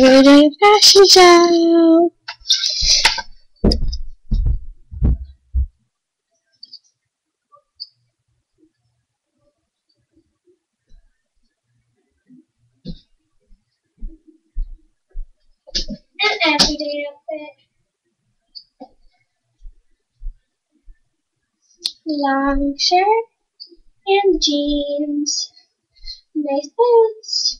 we're doing a fashion show. An everyday outfit. Long shirt and jeans. Nice boots.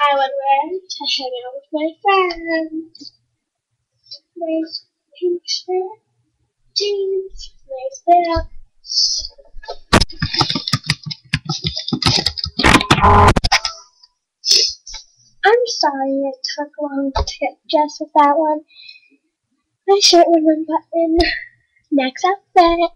I would wear to hang out with my friends. Nice pink shirt, jeans, nice boots. I'm sorry it took long to get dressed with that one. My shirt was unbuttoned. Next outfit.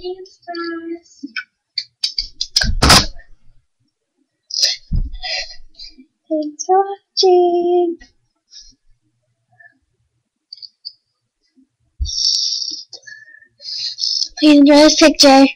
Dance class. Thanks for watching. Please enjoy this picture.